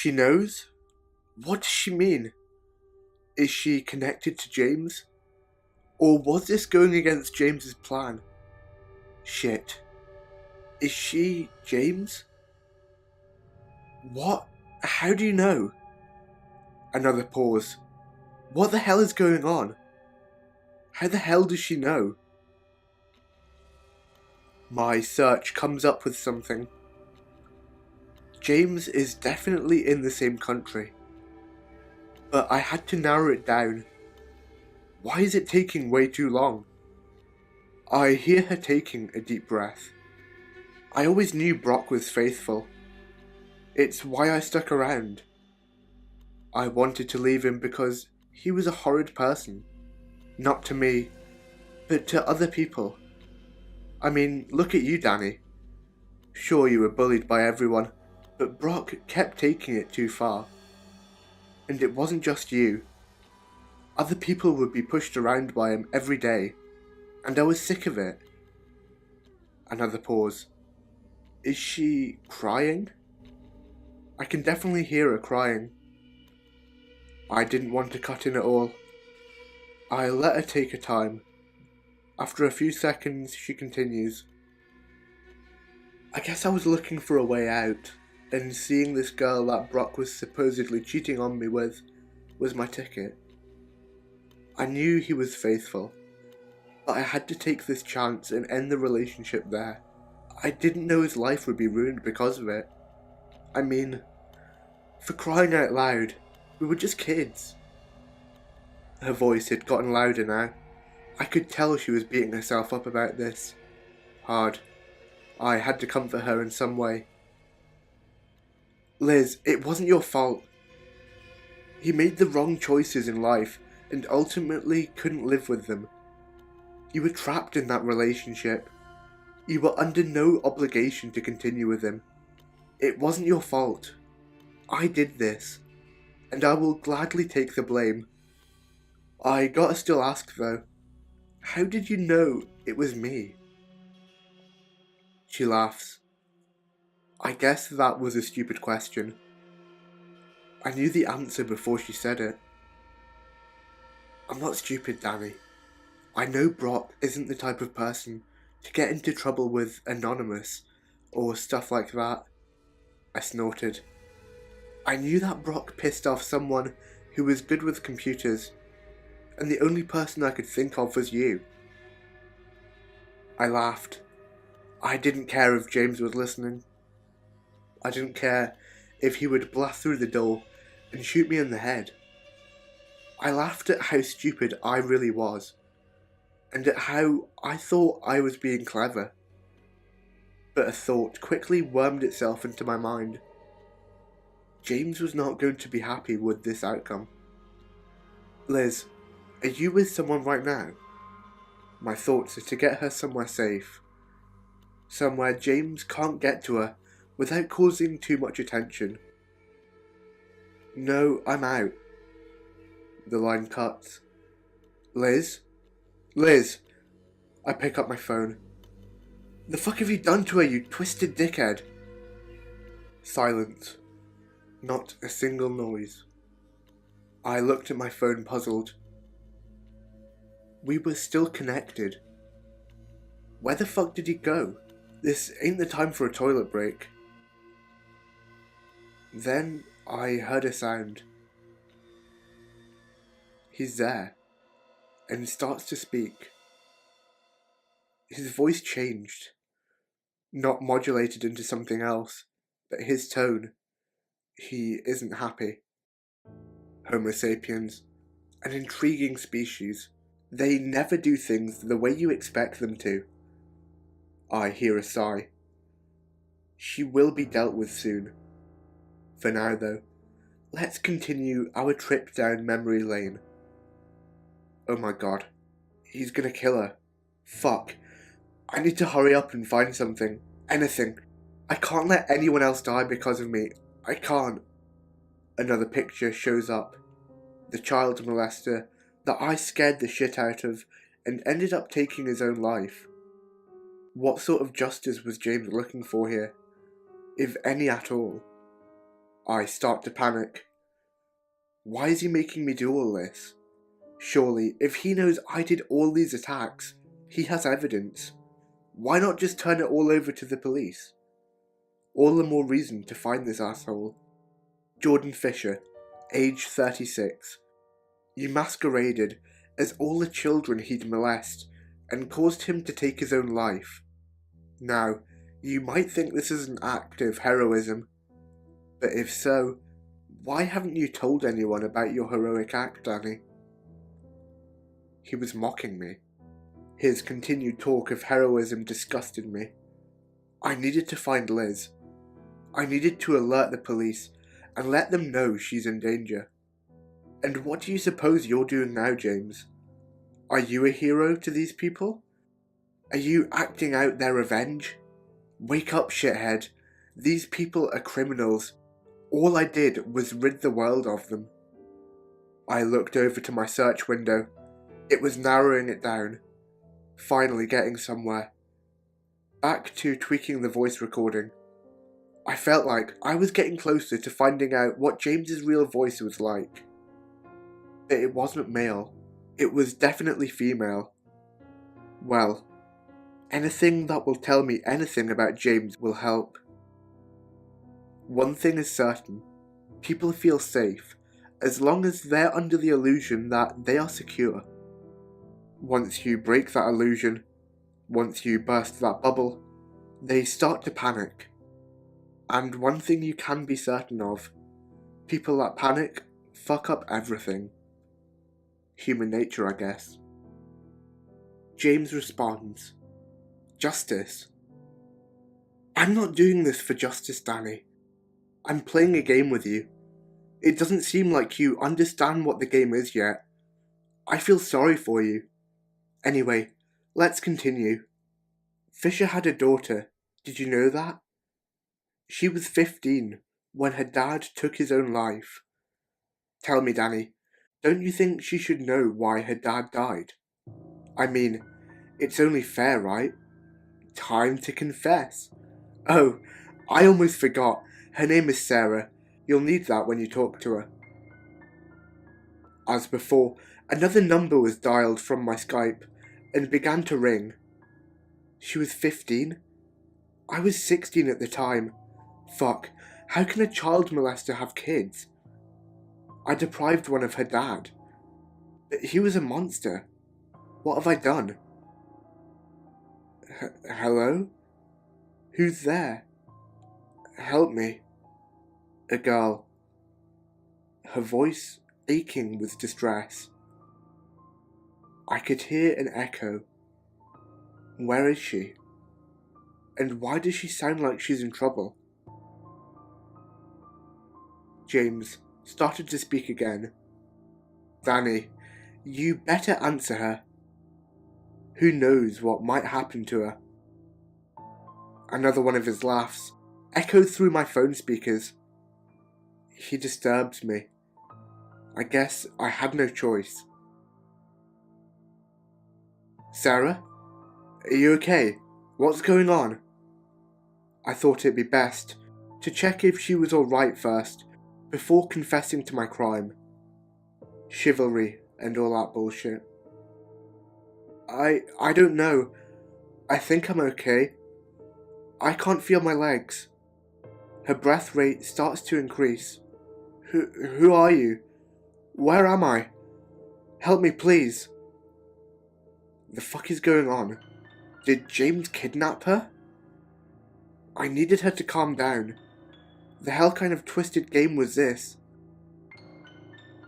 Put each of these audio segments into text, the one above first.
She knows? What does she mean? Is she connected to James? Or was this going against James's plan? Shit. Is she James? What? How do you know? Another pause. What the hell is going on? How the hell does she know? My search comes up with something. James is definitely in the same country. But I had to narrow it down. Why is it taking way too long? I hear her taking a deep breath. I always knew Brock was faithful. It's why I stuck around. I wanted to leave him because he was a horrid person. Not to me, but to other people. I mean, look at you, Danny. Sure, you were bullied by everyone, but Brock kept taking it too far. And it wasn't just you. Other people would be pushed around by him every day, and I was sick of it. Another pause. Is she crying? I can definitely hear her crying. I didn't want to cut in at all. I let her take her time. After a few seconds, she continues. I guess I was looking for a way out, and seeing this girl that Brock was supposedly cheating on me with was my ticket. I knew he was faithful, but I had to take this chance and end the relationship there. I didn't know his life would be ruined because of it. I mean, for crying out loud, we were just kids. Her voice had gotten louder now. I could tell she was beating herself up about this. Hard. I had to comfort her in some way. Liz, it wasn't your fault. He made the wrong choices in life and ultimately couldn't live with them. You were trapped in that relationship. You were under no obligation to continue with him. It wasn't your fault. I did this, and I will gladly take the blame. I gotta still ask though, how did you know it was me? She laughs. I guess that was a stupid question. I knew the answer before she said it. I'm not stupid, Danny. I know Brock isn't the type of person to get into trouble with Anonymous or stuff like that. I snorted. I knew that Brock pissed off someone who was good with computers, and the only person I could think of was you. I laughed. I didn't care if James was listening. I didn't care if he would blast through the door and shoot me in the head. I laughed at how stupid I really was, and at how I thought I was being clever. But a thought quickly wormed itself into my mind. James was not going to be happy with this outcome. Liz, are you with someone right now? My thoughts are to get her somewhere safe. Somewhere James can't get to her without causing too much attention. No, I'm out. The line cuts. Liz? Liz! I pick up my phone. The fuck have you done to her, you twisted dickhead? Silence. Not a single noise. I looked at my phone puzzled. We were still connected. Where the fuck did he go? This ain't the time for a toilet break. Then I heard a sound. He's there, and starts to speak. His voice changed, not modulated into something else, but his tone. He isn't happy. Homo sapiens, an intriguing species. They never do things the way you expect them to. I hear a sigh. She will be dealt with soon. For now though, let's continue our trip down memory lane. Oh my god, he's gonna kill her. Fuck. I need to hurry up and find something. Anything. I can't let anyone else die because of me. I can't. Another picture shows up. The child molester that I scared the shit out of and ended up taking his own life. What sort of justice was James looking for here? If any at all? I start to panic. Why is he making me do all this? Surely, if he knows I did all these attacks, he has evidence. Why not just turn it all over to the police? All the more reason to find this asshole. Jordan Fisher, age 36. You masqueraded as all the children he'd molest and caused him to take his own life. Now, you might think this is an act of heroism, but if so, why haven't you told anyone about your heroic act, Danny? He was mocking me. His continued talk of heroism disgusted me. I needed to find Liz. I needed to alert the police and let them know she's in danger. And what do you suppose you're doing now, James? Are you a hero to these people? Are you acting out their revenge? Wake up, shithead. These people are criminals. All I did was rid the world of them. I looked over to my search window. It was narrowing it down. Finally getting somewhere. Back to tweaking the voice recording. I felt like I was getting closer to finding out what James's real voice was like. But it wasn't male. It was definitely female. Well, anything that will tell me anything about James will help. One thing is certain. People feel safe as long as they're under the illusion that they are secure. Once you break that illusion, once you burst that bubble, they start to panic. And one thing you can be certain of, people that panic fuck up everything. Human nature, I guess. James responds, "Justice? I'm not doing this for justice, Danny. I'm playing a game with you. It doesn't seem like you understand what the game is yet. I feel sorry for you. Anyway, let's continue. Fisher had a daughter. Did you know that? She was 15 when her dad took his own life. Tell me, Danny, don't you think she should know why her dad died? I mean, it's only fair, right? Time to confess. Oh, I almost forgot. Her name is Sarah. You'll need that when you talk to her." As before, another number was dialed from my Skype and began to ring. She was 15? I was 16 at the time. Fuck, how can a child molester have kids? I deprived one of her dad. But he was a monster. What have I done? Hello? Who's there? Help me. A girl. Her voice aching with distress. I could hear an echo. Where is she? And why does she sound like she's in trouble? James started to speak again. Danny, you better answer her. Who knows what might happen to her? Another one of his laughs echoed through my phone speakers. He disturbed me. I guess I had no choice. Sarah? Are you okay? What's going on? I thought it'd be best to check if she was alright first, before confessing to my crime. Chivalry and all that bullshit. I don't know. I think I'm okay. I can't feel my legs. Her breath rate starts to increase. Who are you? Where am I? Help me, please. The fuck is going on? Did James kidnap her? I needed her to calm down. The hell kind of twisted game was this?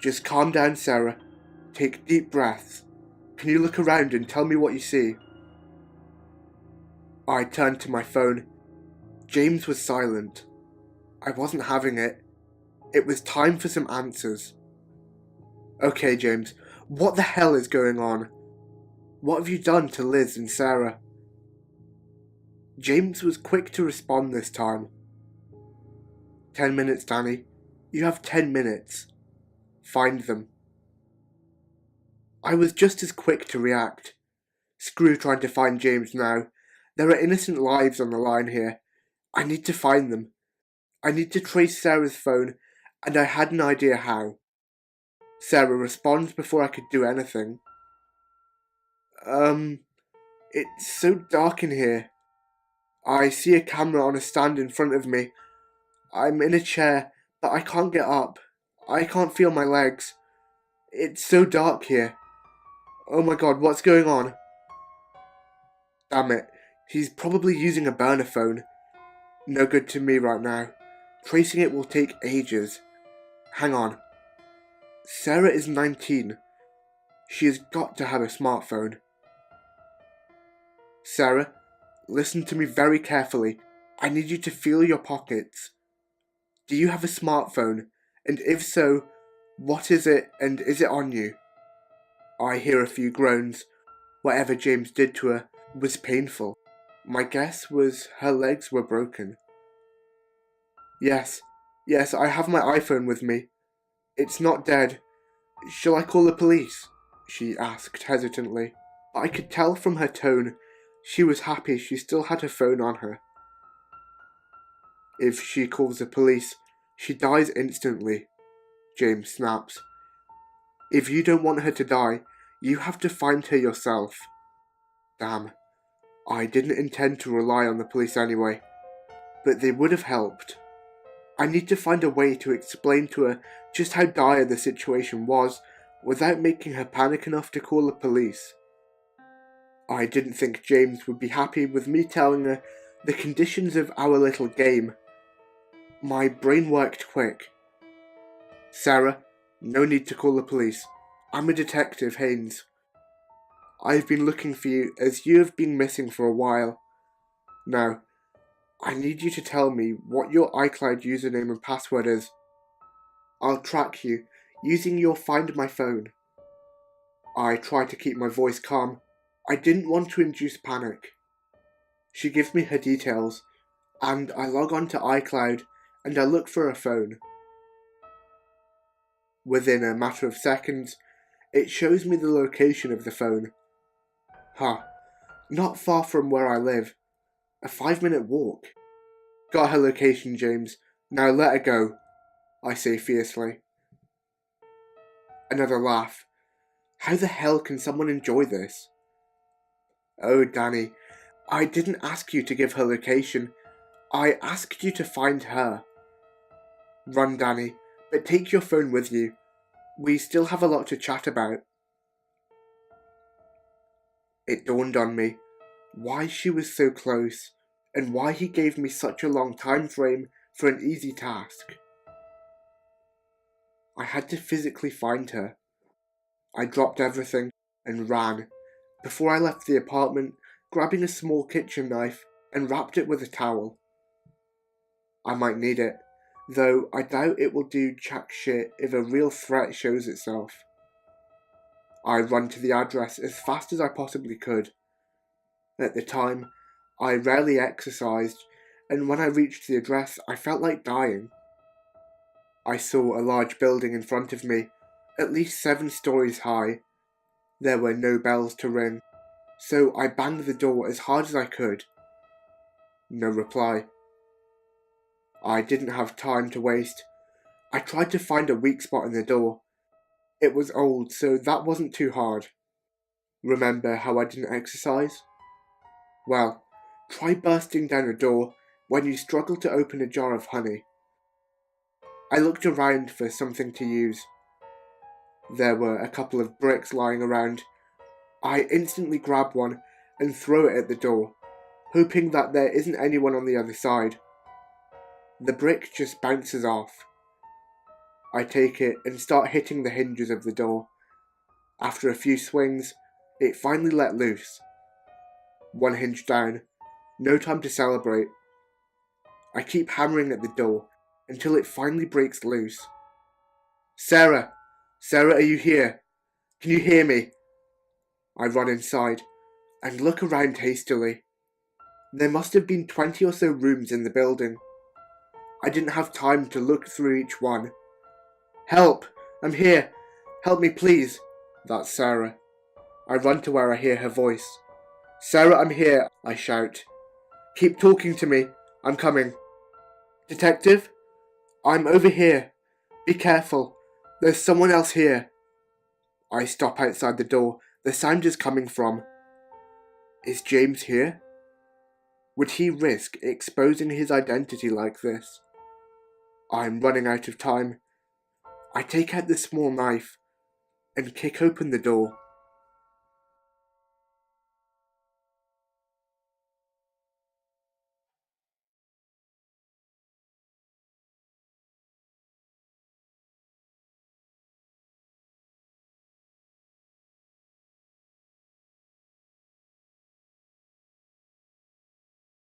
Just calm down, Sarah. Take deep breaths. Can you look around and tell me what you see? I turned to my phone. James was silent. I wasn't having it. It was time for some answers. Okay, James, what the hell is going on? What have you done to Liz and Sarah? James was quick to respond this time. 10 minutes, Danny. You have 10 minutes. Find them. I was just as quick to react. Screw trying to find James now. There are innocent lives on the line here. I need to find them. I need to trace Sarah's phone, and I had an idea how. Sarah responds before I could do anything. It's so dark in here. I see a camera on a stand in front of me. I'm in a chair, but I can't get up. I can't feel my legs. It's so dark here. Oh my god, what's going on? Damn it, he's probably using a burner phone. No good to me right now. Tracing it will take ages. Hang on. Sarah is 19. She has got to have a smartphone. Sarah, listen to me very carefully. I need you to feel your pockets. Do you have a smartphone? And if so, what is it and is it on you? I hear a few groans. Whatever James did to her was painful. My guess was her legs were broken. Yes, I have my iPhone with me. It's not dead. Shall I call the police? She asked hesitantly. I could tell from her tone she was happy she still had her phone on her. If she calls the police, she dies instantly, James snaps. If you don't want her to die, you have to find her yourself. Damn, I didn't intend to rely on the police anyway, but they would have helped. I need to find a way to explain to her just how dire the situation was without making her panic enough to call the police. I didn't think James would be happy with me telling her the conditions of our little game. My brain worked quick. Sarah, no need to call the police. I'm a detective, Haynes. I've been looking for you as you have been missing for a while. Now, I need you to tell me what your iCloud username and password is. I'll track you using your Find My Phone. I try to keep my voice calm. I didn't want to induce panic. She gives me her details, and I log on to iCloud and I look for her phone. Within a matter of seconds, it shows me the location of the phone. Not far from where I live. A 5-minute walk. Got her location, James. Now let her go, I say fiercely. Another laugh. How the hell can someone enjoy this? Oh, Danny, I didn't ask you to give her location. I asked you to find her. Run, Danny, but take your phone with you. We still have a lot to chat about. It dawned on me why she was so close, and why he gave me such a long time frame for an easy task. I had to physically find her. I dropped everything and ran, before I left the apartment, grabbing a small kitchen knife and wrapped it with a towel. I might need it, though I doubt it will do jack shit if a real threat shows itself. I run to the address as fast as I possibly could. At the time, I rarely exercised, and when I reached the address, I felt like dying. I saw a large building in front of me, at least 7 stories high. There were no bells to ring, so I banged the door as hard as I could. No reply. I didn't have time to waste. I tried to find a weak spot in the door. It was old, so that wasn't too hard. Remember how I didn't exercise? Well, try bursting down a door when you struggle to open a jar of honey. I looked around for something to use. There were a couple of bricks lying around. I instantly grab one and throw it at the door, hoping that there isn't anyone on the other side. The brick just bounces off. I take it and start hitting the hinges of the door. After a few swings, it finally let loose. One hinge down, no time to celebrate. I keep hammering at the door until it finally breaks loose. Sarah! Sarah, are you here? Can you hear me? I run inside and look around hastily. There must have been 20 or so rooms in the building. I didn't have time to look through each one. Help! I'm here! Help me, please! That's Sarah. I run to where I hear her voice. Sarah, I'm here, I shout. Keep talking to me. I'm coming. Detective? I'm over here. Be careful. There's someone else here. I stop outside the door. The sound is coming from. Is James here? Would he risk exposing his identity like this? I'm running out of time. I take out the small knife and kick open the door.